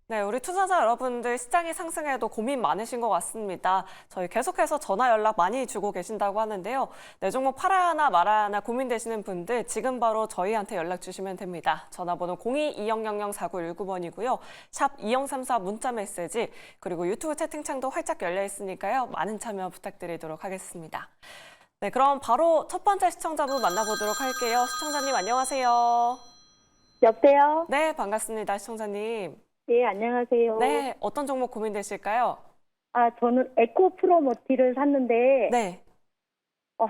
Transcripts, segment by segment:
네, 우리 투자자 여러분들 시장이 상승해도 고민 많으신 것 같습니다. 저희 계속해서 전화 연락 많이 주고 계신다고 하는데요. 내 종목 팔아야 하나 말아야 하나 고민되시는 분들 지금 바로 저희한테 연락 주시면 됩니다. 전화번호 02-2000-4919번이고요. 샵 2034 문자 메시지 그리고 유튜브 채팅창도 활짝 열려 있으니까요. 많은 참여 부탁드리도록 하겠습니다. 네, 그럼 바로 첫 번째 시청자분 만나보도록 할게요. 시청자님 안녕하세요. 여보세요? 네, 반갑습니다. 시청자님. 예, 안녕하세요. 네, 어떤 종목 고민되실까요? 저는 에코 프로머티를 샀는데, 네, 어,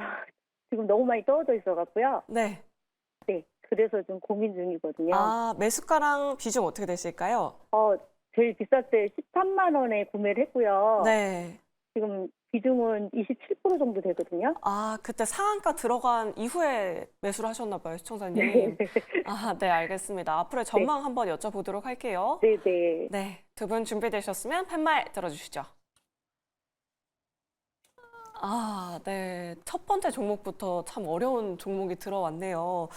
지금 너무 많이 떨어져 있어갖고요. 네. 네, 그래서 좀 고민 중이거든요. 매수가랑 비중 어떻게 되실까요? 제일 비쌀 때 13만 원에 구매를 했고요. 네. 지금 비중은 27% 정도 되거든요. 그때 상한가 들어간 이후에 매수를 하셨나 봐요, 시청자님. 네, 네, 알겠습니다. 앞으로의 전망 한번 여쭤보도록 할게요. 네, 네. 네, 두 분 준비되셨으면 팻말 들어주시죠. 네. 첫 번째 종목부터 참 어려운 종목이 들어왔네요.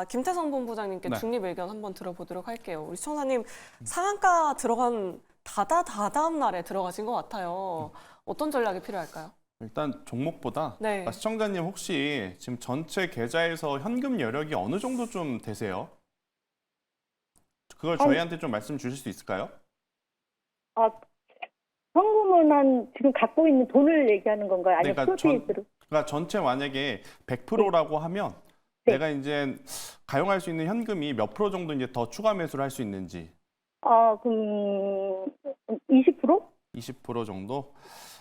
김태성 본부장님께 네. 중립 의견 한번 들어보도록 할게요. 우리 시청자님 상한가 들어간 다다음 날에 들어가신 것 같아요. 어떤 전략이 필요할까요? 일단 종목보다 네. 시청자님 혹시 지금 전체 계좌에서 현금 여력이 어느 정도 좀 되세요? 그걸 저희한테 좀 말씀 주실 수 있을까요? 현금은 지금 갖고 있는 돈을 얘기하는 건가요? 아니면 그러니까 프로테이스로? 그러니까 전체 만약에 100%라고 하면 네. 내가 이제 가용할 수 있는 현금이 몇 프로 정도 이제 더 추가 매수를 할 수 있는지 그럼 20%? 20% 정도?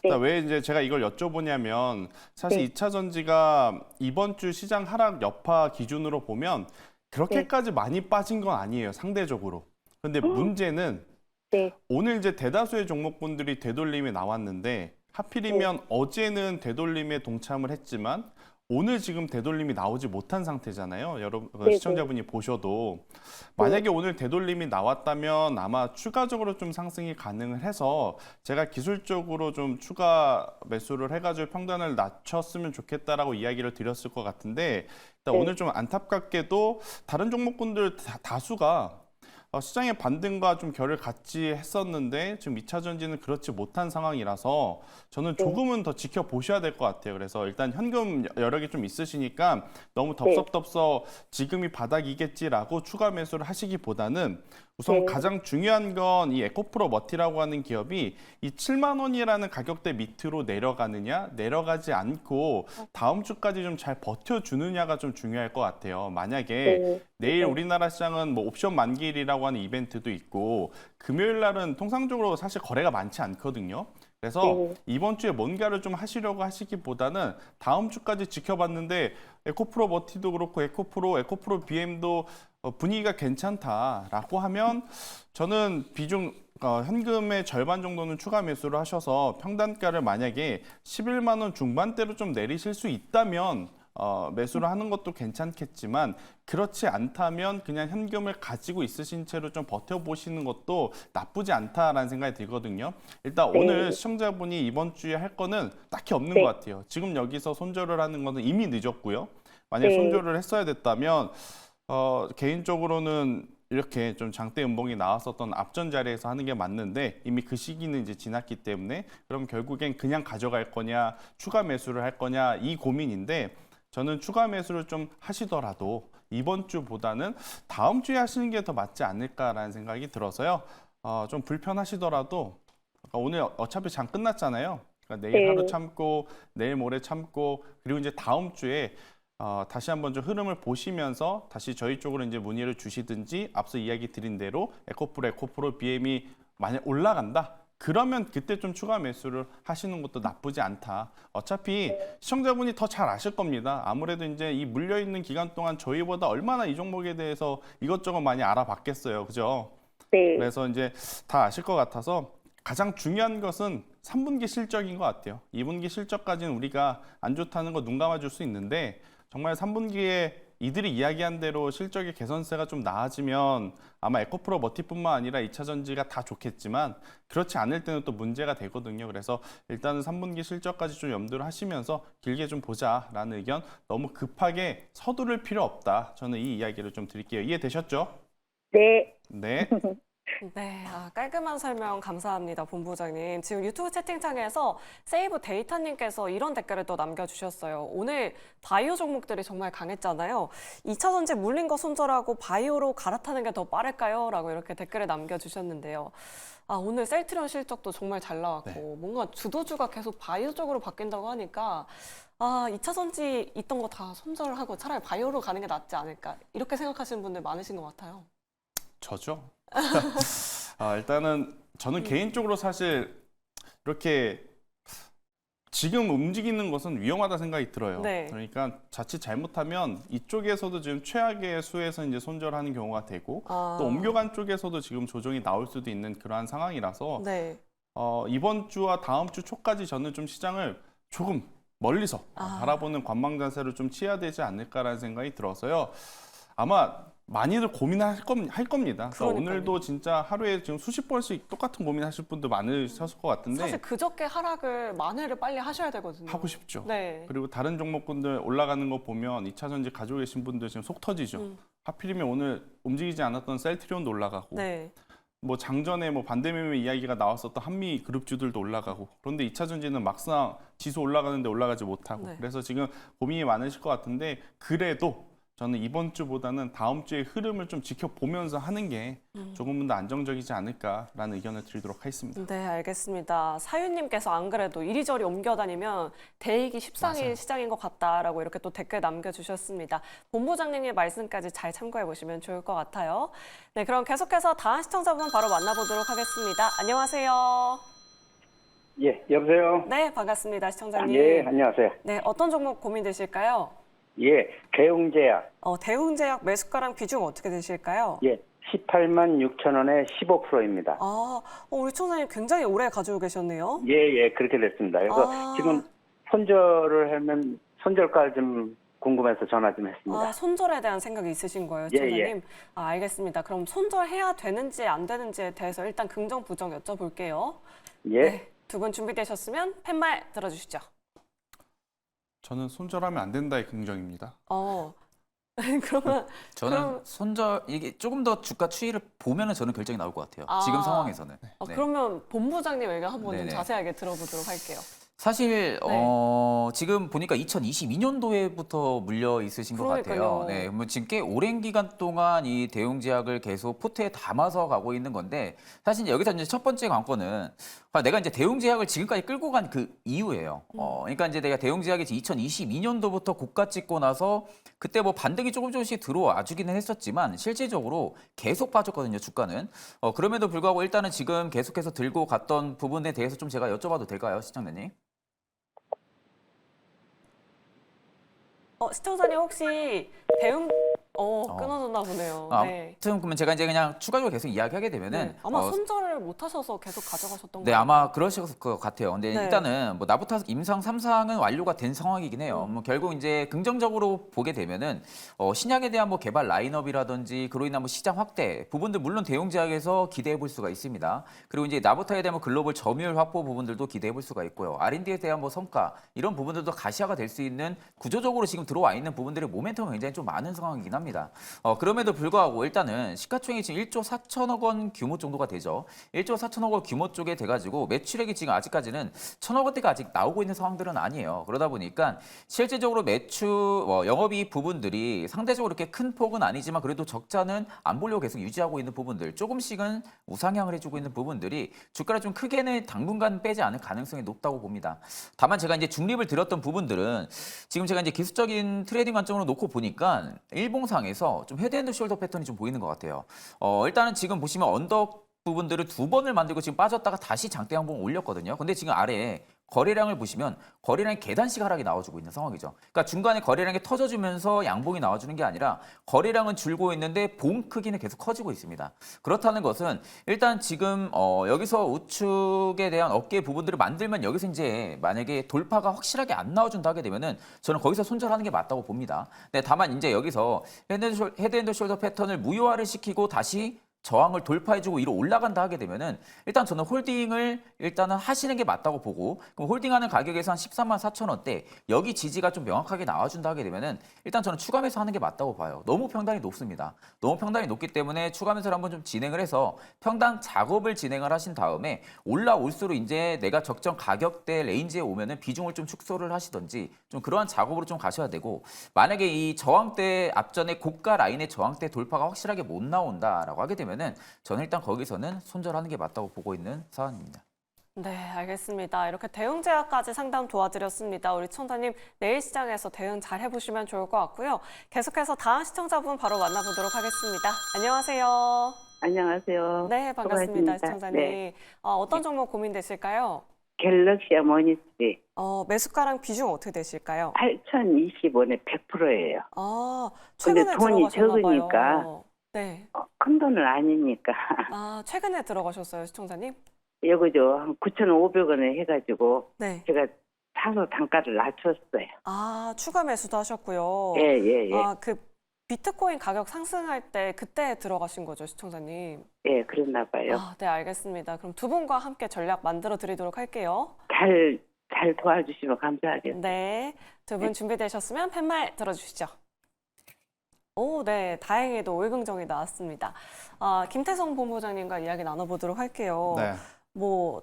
네. 그러니까 왜 이제 제가 이걸 여쭤보냐면 사실 네. 2차 전지가 이번 주 시장 하락 여파 기준으로 보면 그렇게까지 많이 빠진 건 아니에요, 상대적으로. 근데 문제는 네. 오늘 이제 대다수의 종목군들이 되돌림이 나왔는데 하필이면 어제는 되돌림에 동참을 했지만 오늘 지금 되돌림이 나오지 못한 상태잖아요. 여러분 네, 시청자분이 보셔도 만약에 오늘 되돌림이 나왔다면 아마 추가적으로 좀 상승이 가능을 해서 제가 기술적으로 좀 추가 매수를 해가지고 평단을 낮췄으면 좋겠다라고 이야기를 드렸을 것 같은데 일단 네. 오늘 좀 안타깝게도 다른 종목군들 다수가 시장의 반등과 좀 결을 같이 했었는데 지금 2차 전지는 그렇지 못한 상황이라서 저는 조금은 더 지켜보셔야 될 것 같아요. 그래서 일단 현금 여력이 좀 있으시니까 너무 덥석덥석 지금이 바닥이겠지라고 추가 매수를 하시기보다는 우선 가장 중요한 건 이 에코프로 머티라고 하는 기업이 이 7만 원이라는 가격대 밑으로 내려가느냐 내려가지 않고 다음 주까지 좀 잘 버텨주느냐가 좀 중요할 것 같아요. 만약에 내일 우리나라 시장은 뭐 옵션 만기일이라고 하는 이벤트도 있고 금요일 날은 통상적으로 사실 거래가 많지 않거든요. 그래서 이번 주에 뭔가를 좀 하시려고 하시기보다는 다음 주까지 지켜봤는데 에코프로 머티도 그렇고 에코프로 BM도 분위기가 괜찮다라고 하면 저는 비중 현금의 절반 정도는 추가 매수를 하셔서 평단가를 만약에 11만 원 중반대로 좀 내리실 수 있다면 매수를 하는 것도 괜찮겠지만 그렇지 않다면 그냥 현금을 가지고 있으신 채로 좀 버텨보시는 것도 나쁘지 않다라는 생각이 들거든요. 일단 오늘 시청자분이 이번 주에 할 거는 딱히 없는 것 같아요. 지금 여기서 손절을 하는 거는 이미 늦었고요. 만약 손절을 했어야 됐다면 개인적으로는 이렇게 좀 장대 음봉이 나왔었던 앞전 자리에서 하는 게 맞는데 이미 그 시기는 이제 지났기 때문에 그럼 결국엔 그냥 가져갈 거냐 추가 매수를 할 거냐 이 고민인데 저는 추가 매수를 좀 하시더라도 이번 주보다는 다음 주에 하시는 게 더 맞지 않을까라는 생각이 들어서요. 좀 불편하시더라도 오늘 어차피 장 끝났잖아요. 그러니까 내일 하루 참고 내일 모레 참고 그리고 이제 다음 주에 다시 한번 좀 흐름을 보시면서 다시 저희 쪽으로 이제 문의를 주시든지 앞서 이야기 드린 대로 에코프로 BM이 만약 올라간다. 그러면 그때 좀 추가 매수를 하시는 것도 나쁘지 않다. 어차피 시청자분이 더 잘 아실 겁니다. 아무래도 이제 이 물려있는 기간 동안 저희보다 얼마나 이 종목에 대해서 이것저것 많이 알아봤겠어요. 그죠? 네. 그래서 이제 다 아실 것 같아서 가장 중요한 것은 3분기 실적인 것 같아요. 2분기 실적까지는 우리가 안 좋다는 거 눈 감아줄 수 있는데 정말 3분기에 이들이 이야기한 대로 실적의 개선세가 좀 나아지면 아마 에코프로 머티뿐만 아니라 2차 전지가 다 좋겠지만 그렇지 않을 때는 또 문제가 되거든요. 그래서 일단은 3분기 실적까지 좀 염두를 하시면서 길게 좀 보자라는 의견 너무 급하게 서두를 필요 없다. 저는 이 이야기를 좀 드릴게요. 이해되셨죠? 네. 네. 네, 깔끔한 설명 감사합니다, 본부장님. 지금 유튜브 채팅창에서 세이브 데이터님께서 이런 댓글을 또 남겨주셨어요. 오늘 바이오 종목들이 정말 강했잖아요. 2차 전지 물린 거 손절하고 바이오로 갈아타는 게 더 빠를까요? 라고 이렇게 댓글을 남겨주셨는데요. 오늘 셀트리온 실적도 정말 잘 나왔고, 네. 뭔가 주도주가 계속 바이오 쪽으로 바뀐다고 하니까, 2차 전지 있던 거 다 손절하고 차라리 바이오로 가는 게 낫지 않을까. 이렇게 생각하시는 분들 많으신 것 같아요. 저죠. 일단은 저는 개인적으로 사실 이렇게 지금 움직이는 것은 위험하다 생각이 들어요. 네. 그러니까 자칫 잘못하면 이쪽에서도 지금 최악의 수에서 이제 손절하는 경우가 되고 또 옮겨간 쪽에서도 지금 조정이 나올 수도 있는 그러한 상황이라서 네. 이번 주와 다음 주 초까지 저는 좀 시장을 조금 멀리서 바라보는 관망 자세를 좀 취해야 되지 않을까라는 생각이 들어서요. 아마 많이들 고민할 겁니다. 그래서 그러니까요. 오늘도 진짜 하루에 지금 수십 번씩 똑같은 고민하실 분들 많으셨을 것 같은데 사실 그저께 하락을 만회를 빨리 하셔야 되거든요. 하고 싶죠. 네. 그리고 다른 종목군들 올라가는 거 보면 2차 전지 가지고 계신 분들 지금 속 터지죠. 하필이면 오늘 움직이지 않았던 셀트리온도 올라가고 네. 뭐 장전에 뭐 반대매매 이야기가 나왔었던 한미 그룹주들도 올라가고 그런데 2차 전지는 막상 지수 올라가는데 올라가지 못하고 네. 그래서 지금 고민이 많으실 것 같은데 그래도 저는 이번 주보다는 다음 주의 흐름을 좀 지켜보면서 하는 게 조금은 더 안정적이지 않을까라는 의견을 드리도록 하겠습니다. 네, 알겠습니다. 사유님께서 안 그래도 이리저리 옮겨다니면 대익이 십상일 맞아요. 시장인 것 같다라고 이렇게 또 댓글 남겨주셨습니다. 본부장님의 말씀까지 잘 참고해 보시면 좋을 것 같아요. 네, 그럼 계속해서 다음 시청자분 바로 만나보도록 하겠습니다. 안녕하세요. 예, 여보세요? 네, 반갑습니다, 시청자님. 예, 안녕하세요. 네, 어떤 종목 고민되실까요? 예, 대웅제약. 대웅제약 매수가랑 비중 어떻게 되실까요? 예, 18만 6천 원에 15%입니다. 우리 총장님 굉장히 오래 가지고 계셨네요. 예, 예, 그렇게 됐습니다. 그래서 지금 손절을 하면 손절가 좀 궁금해서 전화 좀 했습니다. 손절에 대한 생각이 있으신 거예요, 예, 총장님? 예. 알겠습니다. 그럼 손절해야 되는지 안 되는지에 대해서 일단 긍정, 부정 여쭤볼게요. 예, 네, 두 분 준비되셨으면 팻말 들어주시죠. 저는 손절하면 안 된다의 긍정입니다. 그러면 저는 손절 이게 조금 더 주가 추이를 보면은 저는 결정이 나올 것 같아요. 지금 상황에서는. 네. 그러면 본부장님 의견 한번 좀 네네. 자세하게 들어보도록 할게요. 사실 네. 지금 보니까 2022년도에부터 물려 있으신 것 그러니까요. 같아요. 네, 뭐 지금 꽤 오랜 기간 동안 이 대웅제약을 계속 포트에 담아서 가고 있는 건데 사실 이제 여기서 이제 첫 번째 관건은 내가 이제 대웅제약을 지금까지 끌고 간 그 이유예요. 그러니까 이제 내가 대웅제약이 2022년도부터 고가 찍고 나서 그때 뭐 반등이 조금씩 들어와 주기는 했었지만 실질적으로 계속 빠졌거든요, 주가는. 그럼에도 불구하고 일단은 지금 계속해서 들고 갔던 부분에 대해서 좀 제가 여쭤봐도 될까요, 시청자님? 시청자님 혹시 대응 끊어졌나 보네요. 네. 아무튼 그러면 제가 이제 그냥 추가적으로 계속 이야기하게 되면은 네. 아마 손절을 못 하셔서 계속 가져가셨던 네, 거예요. 아마 그러실 것 같아요. 근데 네. 일단은 뭐 나부터 임상 3상은 완료가 된 상황이긴 해요. 뭐 결국 이제 긍정적으로 보게 되면은 신약에 대한 뭐 개발 라인업이라든지 그로 인한 뭐 시장 확대 부분들 물론 대웅제약에서 기대해 볼 수가 있습니다. 그리고 이제 나부터에 대한 뭐 글로벌 점유율 확보 부분들도 기대해 볼 수가 있고요. R&D에 대한 뭐 성과 이런 부분들도 가시화가 될 수 있는 구조적으로 지금 들어와 있는 부분들의 모멘텀이 굉장히 좀 많은 상황이긴 합니다. 그럼에도 불구하고 일단은 시가총액이 지금 1조 4천억 원 규모 정도가 되죠. 1조 4천억 원 규모 쪽에 돼가지고 매출액이 지금 아직까지는 1천억 원대가 아직 나오고 있는 상황들은 아니에요. 그러다 보니까 실질적으로 매출, 영업이익 부분들이 상대적으로 이렇게 큰 폭은 아니지만 그래도 적자는 안 보려고 계속 유지하고 있는 부분들, 조금씩은 우상향을 해주고 있는 부분들이 주가를 좀 크게는 당분간 빼지 않을 가능성이 높다고 봅니다. 다만 제가 이제 중립을 들었던 부분들은 지금 제가 이제 기술적인 트레이딩 관점으로 놓고 보니까 일봉상에서 좀 헤드앤드숄더 패턴이 좀 보이는 것 같아요. 일단은 지금 보시면 언덕 부분들을 두 번을 만들고 지금 빠졌다가 다시 장대 한번 올렸거든요. 근데 지금 아래에 거래량을 보시면 거래량이 계단식 하락이 나와주고 있는 상황이죠. 그러니까 중간에 거래량이 터져주면서 양봉이 나와주는 게 아니라 거래량은 줄고 있는데 봉 크기는 계속 커지고 있습니다. 그렇다는 것은 일단 지금 여기서 우측에 대한 어깨 부분들을 만들면 여기서 이제 만약에 돌파가 확실하게 안 나와준다 하게 되면은 저는 거기서 손절하는 게 맞다고 봅니다. 네, 다만 이제 여기서 헤드앤드숄더 패턴을 무효화를 시키고 다시 저항을 돌파해주고 위로 올라간다 하게 되면은 일단 저는 홀딩을 일단은 하시는 게 맞다고 보고, 그럼 홀딩하는 가격에서 한 13만 4천 원대 여기 지지가 좀 명확하게 나와준다 하게 되면은 일단 저는 추가 매수하는 게 맞다고 봐요. 너무 평단이 높습니다. 너무 평단이 높기 때문에 추가 매수를 한번 좀 진행을 해서 평단 작업을 진행을 하신 다음에 올라올수록 이제 내가 적정 가격대 레인지에 오면은 비중을 좀 축소를 하시던지 좀 그러한 작업으로 좀 가셔야 되고, 만약에 이 저항대 앞전에 고가 라인의 저항대 돌파가 확실하게 못 나온다라고 하게 되면은 저는 일단 거기서는 손절하는 게 맞다고 보고 있는 사안입니다. 네, 알겠습니다. 이렇게 대응 제안까지 상담 도와드렸습니다. 우리 시청자님 내일 시장에서 대응 잘 해보시면 좋을 것 같고요. 계속해서 다음 시청자분 바로 만나보도록 하겠습니다. 안녕하세요. 안녕하세요. 네, 반갑습니다, 수고하십니다. 시청자님. 네. 어떤 종목 고민되실까요? 갤럭시아 머니스리 매수가랑 비중 어떻게 되실까요? 8,020원에 100%예요. 최근에 근데 돈이 들어가셨나 적으니까. 봐요. 네. 큰 돈은 아니니까. 최근에 들어가셨어요, 시청자님? 이거죠. 한 9,500원에 해가지고 네. 제가 사서 단가를 낮췄어요. 추가 매수도 하셨고요. 예. 그 비트코인 가격 상승할 때 그때 들어가신 거죠, 시청자님? 예, 그랬나 봐요. 네, 알겠습니다. 그럼 두 분과 함께 전략 만들어 드리도록 할게요. 잘 도와주시면 감사하겠습니다. 네, 두 분 준비되셨으면 팻말 들어주시죠. 네, 다행히도 올긍정이 나왔습니다. 김태성 본부장님과 이야기 나눠보도록 할게요. 네.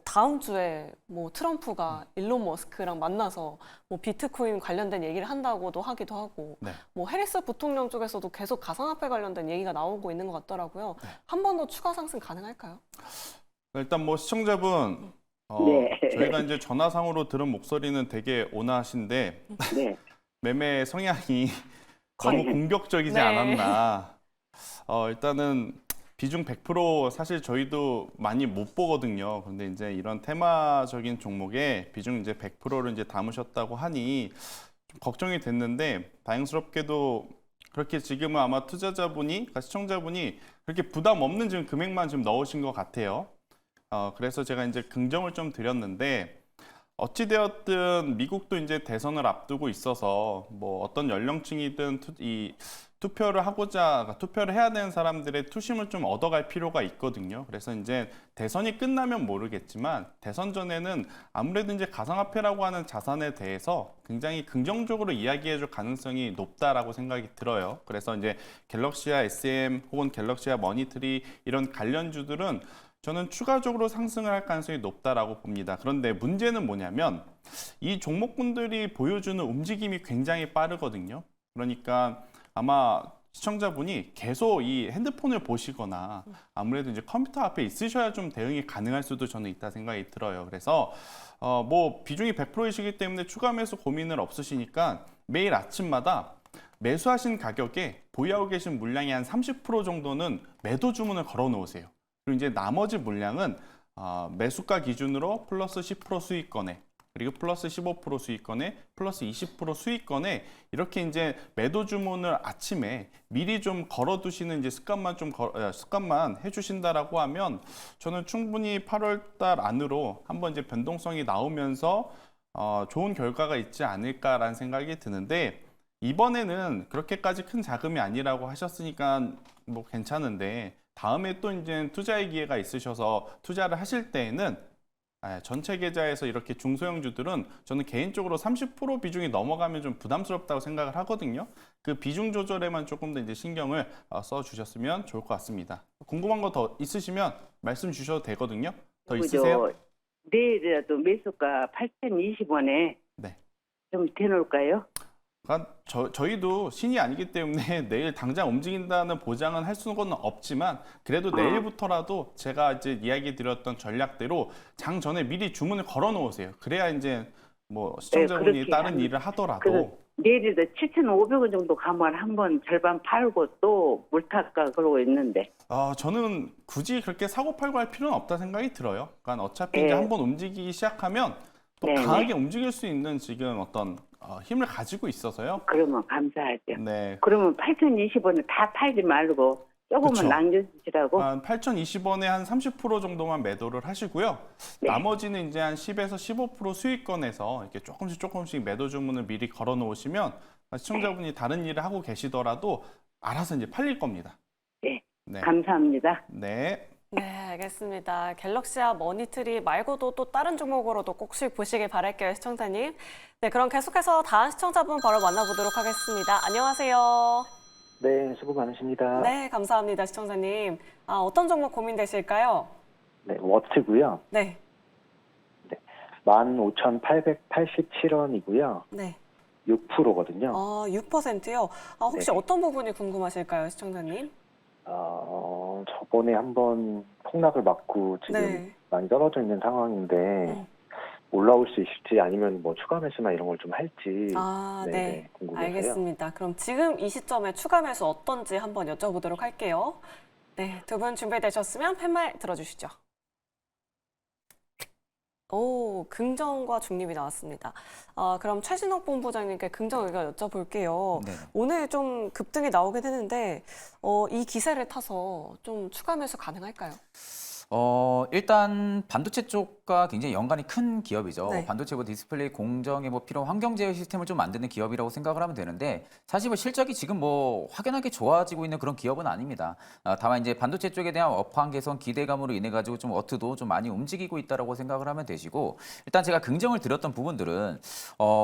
다음 주에 트럼프가 일론 머스크랑 만나서 비트코인 관련된 얘기를 한다고도 하기도 하고, 네. 해리스 부통령 쪽에서도 계속 가상화폐 관련된 얘기가 나오고 있는 것 같더라고요. 한 번 더 추가 상승 가능할까요? 일단 시청자분, 네. 저희가 이제 전화상으로 들은 목소리는 되게 온화하신데 네. 매매 성향이 너무 공격적이지 네. 않았나. 일단은 비중 100% 사실 저희도 많이 못 보거든요. 그런데 이제 이런 테마적인 종목에 비중 이제 100%를 이제 담으셨다고 하니 좀 걱정이 됐는데, 다행스럽게도 그렇게 지금은 아마 투자자분이, 그러니까 시청자분이 그렇게 부담 없는 지금 금액만 좀 넣으신 것 같아요. 그래서 제가 이제 긍정을 좀 드렸는데, 어찌되었든 미국도 이제 대선을 앞두고 있어서 어떤 연령층이든 투표를 해야 되는 사람들의 투심을 좀 얻어갈 필요가 있거든요. 그래서 이제 대선이 끝나면 모르겠지만 대선 전에는 아무래도 이제 가상화폐라고 하는 자산에 대해서 굉장히 긍정적으로 이야기해줄 가능성이 높다라고 생각이 들어요. 그래서 이제 갤럭시아 SM 혹은 갤럭시아 머니트리 이런 관련주들은 저는 추가적으로 상승을 할 가능성이 높다라고 봅니다. 그런데 문제는 뭐냐면 이 종목군들이 보여주는 움직임이 굉장히 빠르거든요. 그러니까 아마 시청자분이 계속 이 핸드폰을 보시거나 아무래도 이제 컴퓨터 앞에 있으셔야 좀 대응이 가능할 수도 저는 있다 생각이 들어요. 그래서 비중이 100%이시기 때문에 추가 매수 고민을 없으시니까 매일 아침마다 매수하신 가격에 보유하고 계신 물량이 한 30% 정도는 매도 주문을 걸어 놓으세요. 그리고 이제 나머지 물량은 매수가 기준으로 플러스 10% 수익권에, 그리고 플러스 15% 수익권에, 플러스 20% 수익권에 이렇게 이제 매도 주문을 아침에 미리 좀 걸어두시는 이제 습관만 해주신다라고 하면 저는 충분히 8월달 안으로 한번 이제 변동성이 나오면서 좋은 결과가 있지 않을까라는 생각이 드는데, 이번에는 그렇게까지 큰 자금이 아니라고 하셨으니까 괜찮은데, 다음에 또 이제 투자의 기회가 있으셔서 투자를 하실 때에는 전체 계좌에서 이렇게 중소형주들은 저는 개인적으로 30% 비중이 넘어가면 좀 부담스럽다고 생각을 하거든요. 그 비중 조절에만 조금 더 이제 신경을 써 주셨으면 좋을 것 같습니다. 궁금한 거 더 있으시면 말씀 주셔도 되거든요. 더 있으세요? 내일이라도 매수가 8,020원에 네. 좀 대놓을까요? 그러니까 저희도 신이 아니기 때문에 내일 당장 움직인다는 보장은 할 수는 없지만, 그래도 내일부터라도 제가 이제 이야기 드렸던 전략대로 장 전에 미리 주문을 걸어 놓으세요. 그래야 이제 시청자분이 네, 다른 일을 하더라도 내일도 7,500원 정도 가면 한번 절반 팔고 또 물탈까 그러고 있는데. 저는 굳이 그렇게 사고 팔고 할 필요는 없다 생각이 들어요. 그러니까 어차피 이제 한번 움직이기 시작하면 또 강하게 움직일 수 있는 지금 어떤 힘을 가지고 있어서요. 그러면 감사하죠. 네. 그러면 8,020원을 다 팔지 말고 조금만 그쵸. 남겨주시라고. 8,020원에 한 30% 정도만 매도를 하시고요. 네. 나머지는 이제 한 10에서 15% 수익권에서 이렇게 조금씩 매도 주문을 미리 걸어 놓으시면 시청자분이 다른 일을 하고 계시더라도 알아서 이제 팔릴 겁니다. 네. 네. 감사합니다. 네. 네, 알겠습니다. 갤럭시와 머니트리 말고도 또 다른 종목으로도 꼭 수익 보시길 바랄게요, 시청자님. 네, 그럼 계속해서 다음 시청자분 바로 만나보도록 하겠습니다. 안녕하세요. 네, 수고 많으십니다. 네, 감사합니다, 시청자님. 어떤 종목 고민되실까요? 네, 워트고요. 네, 15,887원이고요. 네. 6%거든요. 6%요? 혹시 네. 어떤 부분이 궁금하실까요, 시청자님? 저번에 한번 폭락을 맞고 지금 네. 많이 떨어져 있는 상황인데 올라올 수 있을지 아니면 뭐 추가 매수나 이런 걸 좀 할지 네. 궁금해서요. 알겠습니다. 그럼 지금 이 시점에 추가 매수 어떤지 한번 여쭤보도록 할게요. 네, 두 분 준비되셨으면 팻말 들어주시죠. 오, 긍정과 중립이 나왔습니다. 그럼 최진욱 본부장님께 긍정 의견 여쭤볼게요. 네. 오늘 좀 급등이 나오긴 했는데 이 기세를 타서 좀 추가 매수 가능할까요? 일단 반도체 쪽과 굉장히 연관이 큰 기업이죠. 네. 반도체 뭐 디스플레이 공정에 뭐 필요한 환경 제어 시스템을 좀 만드는 기업이라고 생각을 하면 되는데 사실 뭐 실적이 지금 뭐 확연하게 좋아지고 있는 그런 기업은 아닙니다. 다만 이제 반도체 쪽에 대한 업황 개선 기대감으로 인해 가지고 좀 워트도 좀 많이 움직이고 있다라고 생각을 하면 되시고 일단 제가 긍정을 드렸던 부분들은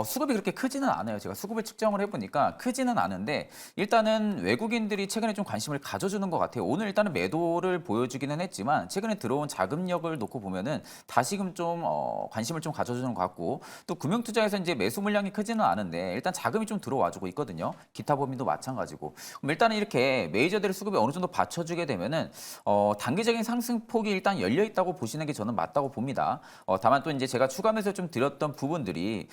수급이 그렇게 크지는 않아요. 제가 수급을 측정을 해보니까 크지는 않은데 일단은 외국인들이 최근에 좀 관심을 가져주는 것 같아요. 오늘 일단은 매도를 보여주기는 했지만 최근에 들어온 자금력을 놓고 보면은 다시금 좀 관심을 좀 가져주는 것 같고 또 금융투자에서 이제 매수 물량이 크지는 않은데 일단 자금이 좀 들어와주고 있거든요. 기타 범위도 마찬가지고. 그럼 일단은 이렇게 메이저들의 수급이 어느 정도 받쳐주게 되면은 단기적인 상승폭이 일단 열려 있다고 보시는 게 저는 맞다고 봅니다. 다만 또 이제 제가 추가 매수 좀 드렸던 부분들이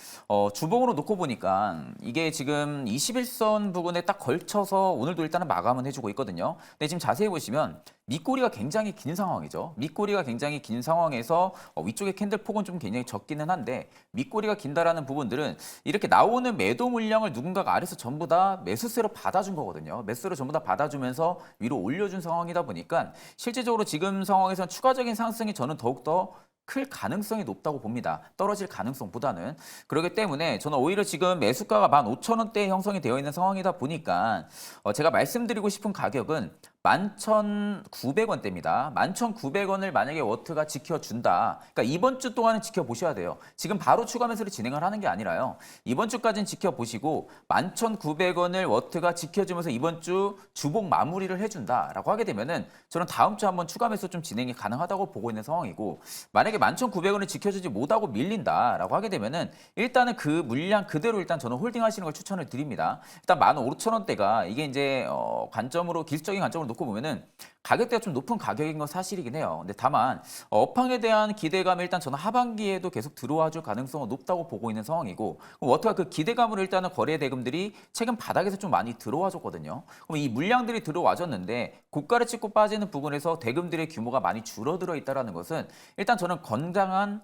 주봉으로 놓고 보니까 이게 지금 21선 부분에 딱 걸쳐서 오늘도 일단은 마감은 해주고 있거든요. 근데 지금 자세히 보시면 밑꼬리가 굉장히 긴 상황이죠. 밑꼬리가 굉장히 긴 상황에서 위쪽에 캔들 폭은 좀 굉장히 적기는 한데 밑꼬리가 긴다라는 부분들은 이렇게 나오는 매도 물량을 누군가가 아래서 전부 다 매수세로 받아준 거거든요. 매수세로 전부 다 받아주면서 위로 올려준 상황이다 보니까 실제적으로 지금 상황에서는 추가적인 상승이 저는 더욱더 클 가능성이 높다고 봅니다. 떨어질 가능성보다는. 그렇기 때문에 저는 오히려 지금 매수가가 15,000원대에 형성이 되어 있는 상황이다 보니까 제가 말씀드리고 싶은 가격은 11,900원대입니다. 11,900원을 만약에 워트가 지켜준다. 그러니까 이번 주 동안은 지켜보셔야 돼요. 지금 바로 추가 매수를 진행을 하는 게 아니라요. 이번 주까지는 지켜보시고 11,900원을 워트가 지켜주면서 이번 주 주봉 마무리를 해준다라고 하게 되면은 저는 다음 주 한번 추가 매수 좀 진행이 가능하다고 보고 있는 상황이고 만약에 11,900원을 지켜주지 못하고 밀린다라고 하게 되면은 일단은 그 물량 그대로 일단 저는 홀딩하시는 걸 추천을 드립니다. 일단 15,000원대가 이게 이제 관점으로 기술적인 관점으로 놓고 보면은 가격대가 좀 높은 가격인 건 사실이긴 해요. 근데 다만 업황에 대한 기대감이 일단 저는 하반기에도 계속 들어와 줄 가능성은 높다고 보고 있는 상황이고 워트가 그 기대감으로 일단은 거래 대금들이 최근 바닥에서 좀 많이 들어와 줬거든요. 그럼 이 물량들이 들어와 줬는데 고가를 찍고 빠지는 부분에서 대금들의 규모가 많이 줄어들어 있다는 것은 일단 저는 건강한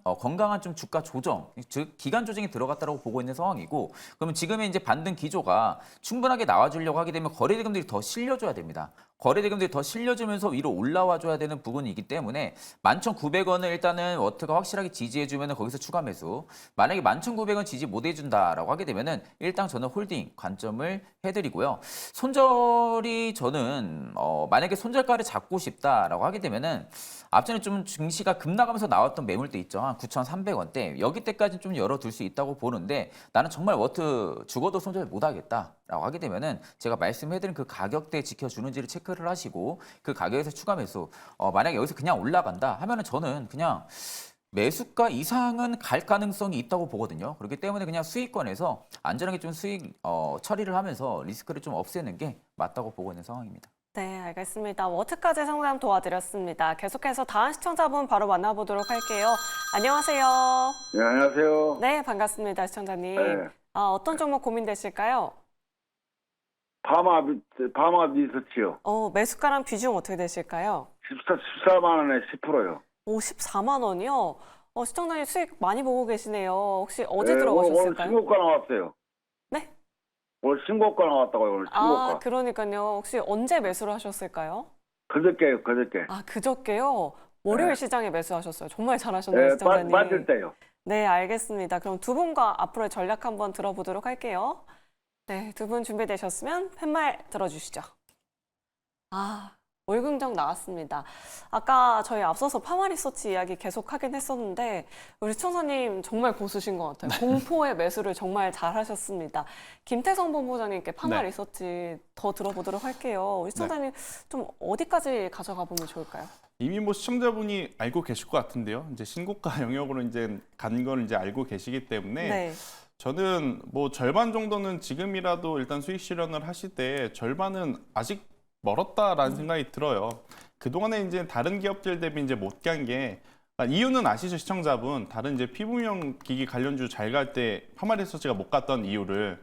좀 주가 조정, 즉 기간 조정이 들어갔다고 보고 있는 상황이고 그러면 지금의 이제 반등 기조가 충분하게 나와주려고 하게 되면 거래 대금들이 더 실려줘야 됩니다. 거래 대금들이 더 실려주면서 위로 올라와 줘야 되는 부분이기 때문에 11,900원을 일단은 워트가 확실하게 지지해주면 거기서 추가 매수. 만약에 11,900원 지지 못 해준다라고 하게 되면은 일단 저는 홀딩 관점을 해드리고요. 손절이 저는 만약에 손절가를 잡고 싶다라고 하게 되면은 앞전에 좀 증시가 급나가면서 나왔던 매물대 있죠. 한 9,300원대. 여기 때까지 좀 열어둘 수 있다고 보는데 나는 정말 워트 죽어도 손절 못 하겠다라고 하게 되면은 제가 말씀해드린 그 가격대 지켜주는지를 체크를 하시고 그 가격에서 추가 매수. 만약에 여기서 그냥 올라간다 하면은 저는 그냥 매수가 이상은 갈 가능성이 있다고 보거든요. 그렇기 때문에 그냥 수익권에서 안전하게 좀 수익 처리를 하면서 리스크를 좀 없애는 게 맞다고 보고 있는 상황입니다. 네, 알겠습니다. 워트까지 상담 도와드렸습니다. 계속해서 다음 시청자분 바로 만나보도록 할게요. 안녕하세요. 네, 안녕하세요. 네, 반갑습니다, 시청자님. 네. 어떤 종목 고민되실까요? 파마 리서치요. 매수가랑 비중 어떻게 되실까요? 14만 원에 10%요. 오, 14만 원이요? 시청자님 수익 많이 보고 계시네요. 혹시 어제 오늘 들어가셨을까요? 신고가 나왔어요. 네? 오늘 신고가 나왔다고요, 오늘 신고가. 그러니까요. 혹시 언제 매수를 하셨을까요? 그저께요. 그저께요? 월요일 네. 시장에 매수하셨어요. 정말 잘하셨네요, 네, 시청자님. 빠질 때요. 네, 알겠습니다. 그럼 두 분과 앞으로의 전략 한번 들어보도록 할게요. 네, 두 분 준비되셨으면 팻말 들어주시죠. 월긍정 나왔습니다. 아까 저희 앞서서 파마 리서치 이야기 계속 하긴 했었는데 우리 시청자님 정말 고수신 것 같아요. 공포의 매수를 정말 잘 하셨습니다. 김태성 본부장님께 파마 네. 리서치 더 들어보도록 할게요. 우리 시청자님 좀 어디까지 가져가 보면 좋을까요? 이미 뭐 시청자분이 알고 계실 것 같은데요. 이제 신고가 영역으로 이제 간 걸 이제 알고 계시기 때문에 네. 저는 뭐 절반 정도는 지금이라도 일단 수익 실현을 하실 때 절반은 아직 멀었다라는 생각이 들어요. 그동안에 이제 다른 기업들 대비 이제 못 간 게 이유는 아시죠, 시청자분? 다른 이제 피부미용 기기 관련주 잘 갈 때 파마 리서치가 못 갔던 이유를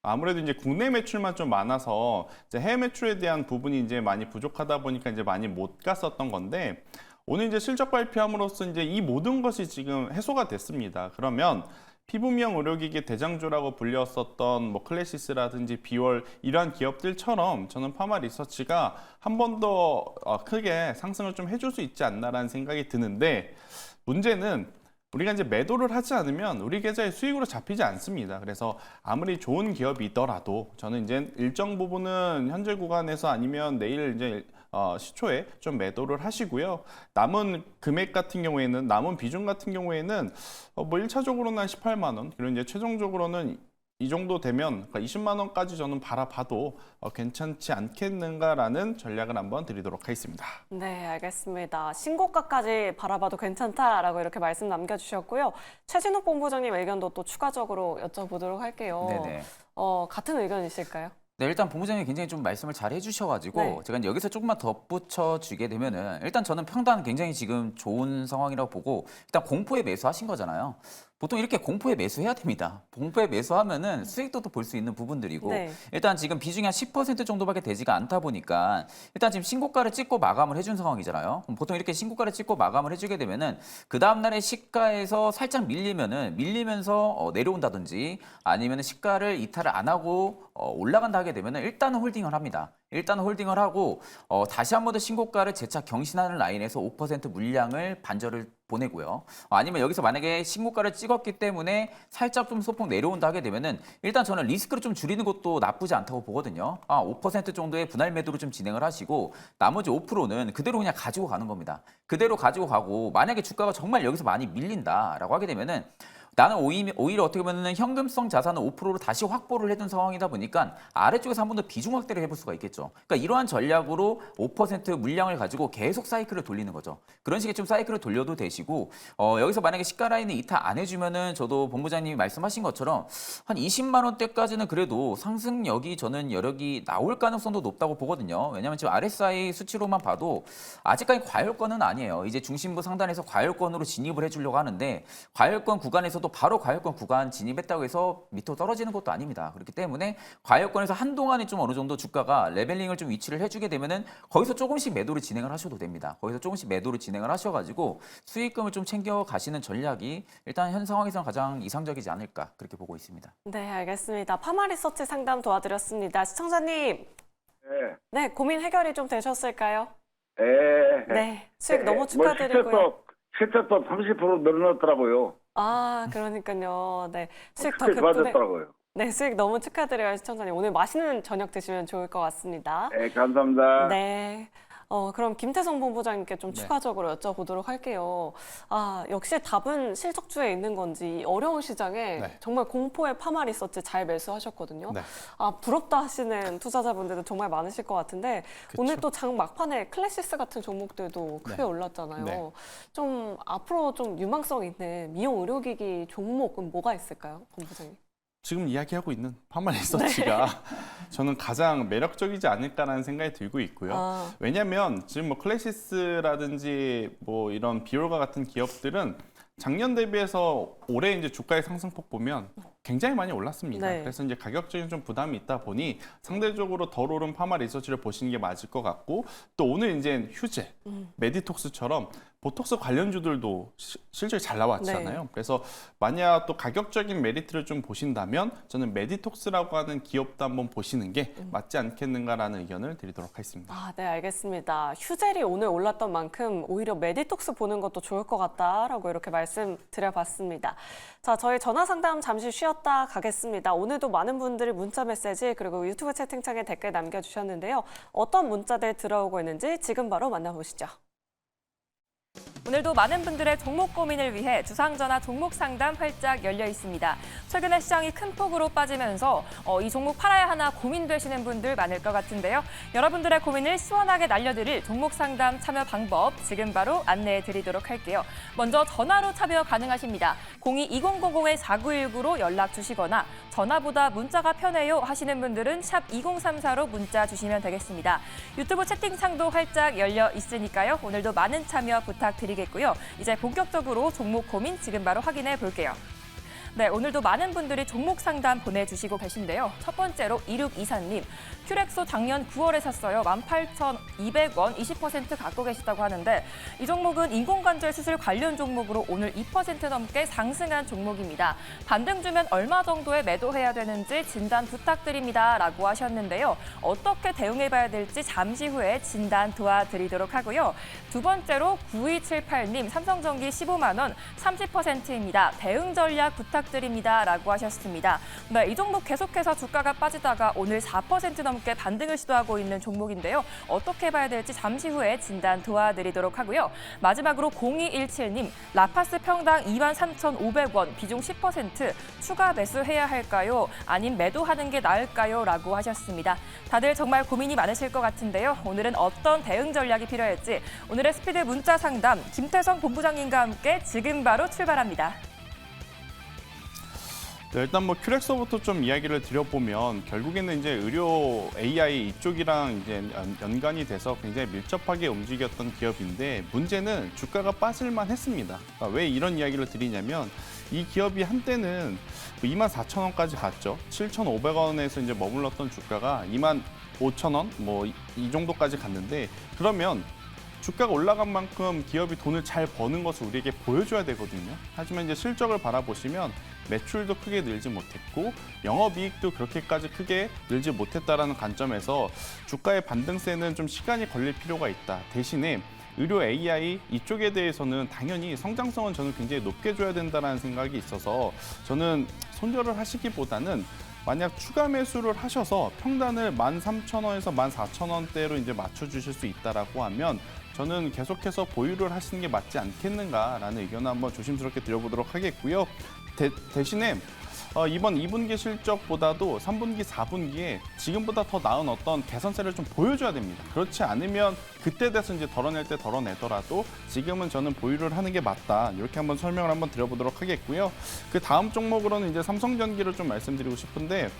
아무래도 이제 국내 매출만 좀 많아서 이제 해외 매출에 대한 부분이 이제 많이 부족하다 보니까 이제 많이 못 갔었던 건데 오늘 이제 실적 발표함으로써 이제 이 모든 것이 지금 해소가 됐습니다. 그러면 피부미용 의료기기 대장주라고 불렸었던 뭐 클래시스라든지 비월 이러한 기업들처럼 저는 파마 리서치가 한 번 더 크게 상승을 좀 해줄 수 있지 않나라는 생각이 드는데 문제는 우리가 이제 매도를 하지 않으면 우리 계좌에 수익으로 잡히지 않습니다. 그래서 아무리 좋은 기업이더라도 저는 이제 일정 부분은 현재 구간에서 아니면 내일 이제 시초에 좀 매도를 하시고요. 남은 금액 같은 경우에는 남은 비중 같은 경우에는 뭐 1차적으로는 한 18만 원, 그리고 이제 최종적으로는 이 정도 되면 20만 원까지 저는 바라봐도 괜찮지 않겠는가라는 전략을 한번 드리도록 하겠습니다. 네, 알겠습니다. 신고가까지 바라봐도 괜찮다라고 이렇게 말씀 남겨주셨고요. 최진욱 본부장님 의견도 또 추가적으로 여쭤보도록 할게요. 네네. 같은 의견이실까요? 네, 일단 본부장님이 굉장히 좀 말씀을 잘 해주셔가지고 네. 제가 이제 여기서 조금만 덧붙여 주게 되면은 일단 저는 평단 굉장히 지금 좋은 상황이라고 보고 일단 공포에 매수하신 거잖아요. 보통 이렇게 공포에 매수해야 됩니다. 공포에 매수하면은 수익도 볼 수 있는 부분들이고 네. 일단 지금 비중이 한 10% 정도밖에 되지가 않다 보니까 일단 지금 신고가를 찍고 마감을 해준 상황이잖아요. 그럼 보통 이렇게 신고가를 찍고 마감을 해주게 되면은 그 다음날에 시가에서 살짝 밀리면서 내려온다든지 아니면은 시가를 이탈을 안 하고 올라간다 하게 되면은 일단은 홀딩을 합니다. 일단 홀딩을 하고 다시 한 번 더 신고가를 재차 경신하는 라인에서 5% 물량을 반절을 보내고요. 아니면 여기서 만약에 신고가를 찍었기 때문에 살짝 좀 소폭 내려온다 하게 되면은 일단 저는 리스크를 좀 줄이는 것도 나쁘지 않다고 보거든요. 5% 정도의 분할 매도로 좀 진행을 하시고 나머지 5%는 그대로 그냥 가지고 가는 겁니다. 그대로 가지고 가고 만약에 주가가 정말 여기서 많이 밀린다라고 하게 되면은 나는 오히려 어떻게 보면 현금성 자산을 5%로 다시 확보를 해둔 상황이다 보니까 아래쪽에서 한 번 더 비중 확대를 해볼 수가 있겠죠. 그러니까 이러한 전략으로 5% 물량을 가지고 계속 사이클을 돌리는 거죠. 그런 식의 좀 사이클을 돌려도 되시고 여기서 만약에 시가 라인을 이탈 안 해주면은 저도 본부장님이 말씀하신 것처럼 한 20만 원대까지는 그래도 상승력이 저는 여력이 나올 가능성도 높다고 보거든요. 왜냐하면 지금 RSI 수치로만 봐도 아직까지 과열권은 아니에요. 이제 중심부 상단에서 과열권으로 진입을 해주려고 하는데 과열권 구간에서도 바로 과열권 구간 진입했다고 해서 밑으로 떨어지는 것도 아닙니다. 그렇기 때문에 과열권에서 한동안은 좀 어느 정도 주가가 레벨링을 좀 위치를 해주게 되면은 거기서 조금씩 매도를 진행을 하셔도 됩니다. 거기서 조금씩 매도를 진행을 하셔가지고 수익금을 좀 챙겨 가시는 전략이 일단 현 상황에서는 가장 이상적이지 않을까 그렇게 보고 있습니다. 네, 알겠습니다. 파마 리서치 상담 도와드렸습니다. 시청자님, 예. 네, 고민 해결이 좀 되셨을까요? 예. 네, 수익 너무 축하드리고요. 실적도 30% 늘어났더라고요. 그러니까요. 네, 수익 더 크게 급등해. 좋아졌더라고요. 네, 수익 너무 축하드려요, 시청자님. 오늘 맛있는 저녁 드시면 좋을 것 같습니다. 예, 감사합니다. 네. 그럼 김태성 본부장님께 좀 네. 추가적으로 여쭤보도록 할게요. 역시 답은 실적주에 있는 건지 이 어려운 시장에 네. 정말 공포의 파마 리서치 잘 매수하셨거든요. 네. 부럽다 하시는 투자자분들도 정말 많으실 것 같은데 그쵸. 오늘 또 장 막판에 클래시스 같은 종목들도 크게 네. 올랐잖아요. 네. 좀 앞으로 좀 유망성 있는 미용 의료기기 종목은 뭐가 있을까요, 본부장님? 지금 이야기하고 있는 파마 리서치가 저는 가장 매력적이지 않을까라는 생각이 들고 있고요. 왜냐하면 지금 뭐 클래시스라든지 뭐 이런 비올과 같은 기업들은 작년 대비해서 올해 이제 주가의 상승폭 보면 굉장히 많이 올랐습니다. 네. 그래서 이제 가격적인 좀 부담이 있다 보니 상대적으로 덜 오른 파마 리서치를 보시는 게 맞을 것 같고 또 오늘 이제 휴재, 메디톡스처럼 보톡스 관련주들도 실적이 잘 나왔잖아요. 그래서 만약 또 가격적인 메리트를 좀 보신다면 저는 메디톡스라고 하는 기업도 한번 보시는 게 맞지 않겠는가라는 의견을 드리도록 하겠습니다. 아, 네, 알겠습니다. 휴젤이 오늘 올랐던 만큼 오히려 메디톡스 보는 것도 좋을 것 같다라고 이렇게 말씀드려봤습니다. 자, 저희 전화 상담 잠시 쉬었다 가겠습니다. 오늘도 많은 분들이 문자 메시지 그리고 유튜브 채팅창에 댓글 남겨주셨는데요. 어떤 문자들 들어오고 있는지 지금 바로 만나보시죠. 오늘도 많은 분들의 종목 고민을 위해 주상전화 종목 상담 활짝 열려 있습니다. 최근에 시장이 큰 폭으로 빠지면서 이 종목 팔아야 하나 고민되시는 분들 많을 것 같은데요. 여러분들의 고민을 시원하게 날려드릴 종목 상담 참여 방법 지금 바로 안내해 드리도록 할게요. 먼저 전화로 참여 가능하십니다. 02-2000-4919로 연락 주시거나 전화보다 문자가 편해요 하시는 분들은 샵 2034로 문자 주시면 되겠습니다. 유튜브 채팅창도 활짝 열려 있으니까요. 오늘도 많은 참여 부탁드리겠고요. 이제 본격적으로 종목 고민 지금 바로 확인해 볼게요. 네, 오늘도 많은 분들이 종목 상담 보내주시고 계신데요. 첫 번째로 2624님, 큐렉소 작년 9월에 샀어요. 18,200원, 20% 갖고 계시다고 하는데 이 종목은 인공관절 수술 관련 종목으로 오늘 2% 넘게 상승한 종목입니다. 반등 주면 얼마 정도에 매도해야 되는지 진단 부탁드립니다. 라고 하셨는데요. 어떻게 대응해봐야 될지 잠시 후에 진단 도와드리도록 하고요. 두 번째로 9278님, 삼성전기 15만 원, 30%입니다. 대응 전략 부탁드립니다. 라고 하셨습니다. 네, 이 종목 계속해서 주가가 빠지다가 오늘 4% 넘게 반등을 시도하고 있는 종목인데요. 어떻게 봐야 될지 잠시 후에 진단 도와드리도록 하고요. 마지막으로 0217님, 라파스 평당 23,500원, 비중 10% 추가 매수해야 할까요? 아님 매도하는 게 나을까요? 라고 하셨습니다. 다들 정말 고민이 많으실 것 같은데요. 오늘은 어떤 대응 전략이 필요할지 오늘의 스피드 문자 상담 김태성 본부장님과 함께 지금 바로 출발합니다. 네, 일단 뭐 큐렉소부터 좀 이야기를 드려보면 결국에는 이제 의료 AI 이쪽이랑 이제 연관이 돼서 굉장히 밀접하게 움직였던 기업인데 문제는 주가가 빠질만 했습니다. 그러니까 왜 이런 이야기를 드리냐면 이 기업이 한때는 24,000원까지 갔죠. 7,500원에서 이제 머물렀던 주가가 25,000원 뭐 이 정도까지 갔는데 그러면 주가가 올라간 만큼 기업이 돈을 잘 버는 것을 우리에게 보여줘야 되거든요. 하지만 이제 실적을 바라보시면 매출도 크게 늘지 못했고 영업이익도 그렇게까지 크게 늘지 못했다라는 관점에서 주가의 반등세는 좀 시간이 걸릴 필요가 있다. 대신에 의료 AI 이쪽에 대해서는 당연히 성장성은 저는 굉장히 높게 줘야 된다는 생각이 있어서 저는 손절을 하시기보다는 만약 추가 매수를 하셔서 평단을 13,000원에서 14,000원대로 이제 맞춰주실 수 있다라고 하면 저는 계속해서 보유를 하시는 게 맞지 않겠는가라는 의견을 한번 조심스럽게 드려보도록 하겠고요. 대신에 이번 2분기 실적보다도 3분기, 4분기에 지금보다 더 나은 어떤 개선세를 좀 보여줘야 됩니다. 그렇지 않으면 그때 돼서 이제 덜어낼 때 덜어내더라도 지금은 저는 보유를 하는 게 맞다. 이렇게 한번 설명을 한번 드려보도록 하겠고요. 그 다음 종목으로는 이제 삼성전기를 좀 말씀드리고 싶은데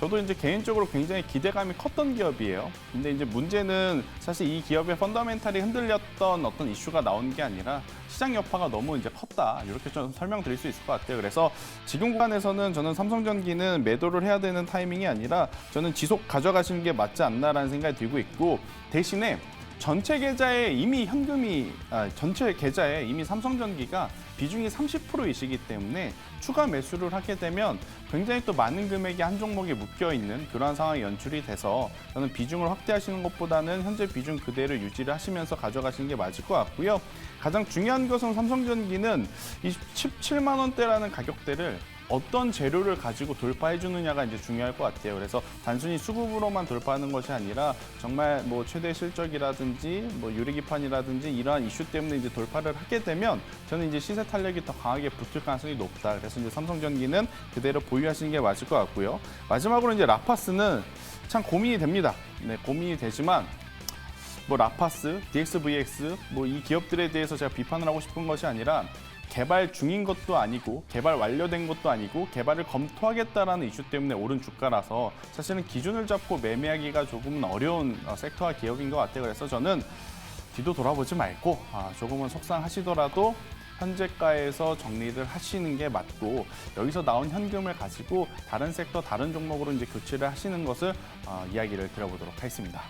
저도 이제 개인적으로 굉장히 기대감이 컸던 기업이에요. 근데 이제 문제는 사실 이 기업의 펀더멘탈이 흔들렸던 어떤 이슈가 나온 게 아니라 시장 여파가 너무 이제 컸다. 이렇게 좀 설명드릴 수 있을 것 같아요. 그래서 지금 구간에서는 저는 삼성전기는 매도를 해야 되는 타이밍이 아니라 저는 지속 가져가시는 게 맞지 않나라는 생각이 들고 있고 대신에 전체 계좌에 이미 전체 계좌에 이미 삼성전기가 비중이 30%이시기 때문에 추가 매수를 하게 되면 굉장히 또 많은 금액이 한 종목에 묶여 있는 그러한 상황이 연출이 돼서 저는 비중을 확대하시는 것보다는 현재 비중 그대로 유지를 하시면서 가져가시는 게 맞을 것 같고요. 가장 중요한 것은 삼성전기는 이 17만 원대라는 가격대를 어떤 재료를 가지고 돌파해 주느냐가 이제 중요할 것 같아요. 그래서 단순히 수급으로만 돌파하는 것이 아니라 정말 뭐 최대 실적이라든지 뭐 유리기판이라든지 이러한 이슈 때문에 이제 돌파를 하게 되면 저는 이제 시세 탄력이 더 강하게 붙을 가능성이 높다. 그래서 이제 삼성전기는 그대로 보유하시는 게 맞을 것 같고요. 마지막으로 이제 라파스는 참 고민이 됩니다. 네, 고민이 되지만 뭐 라파스, DXVX 뭐 이 기업들에 대해서 제가 비판을 하고 싶은 것이 아니라 개발 중인 것도 아니고 개발 완료된 것도 아니고 개발을 검토하겠다라는 이슈 때문에 오른 주가라서 사실은 기준을 잡고 매매하기가 조금은 어려운 섹터와 기업인 것 같아요. 그래서 저는 뒤도 돌아보지 말고 조금은 속상하시더라도 현재가에서 정리를 하시는 게 맞고 여기서 나온 현금을 가지고 다른 섹터, 다른 종목으로 이제 교체를 하시는 것을 이야기를 드려보도록 하겠습니다.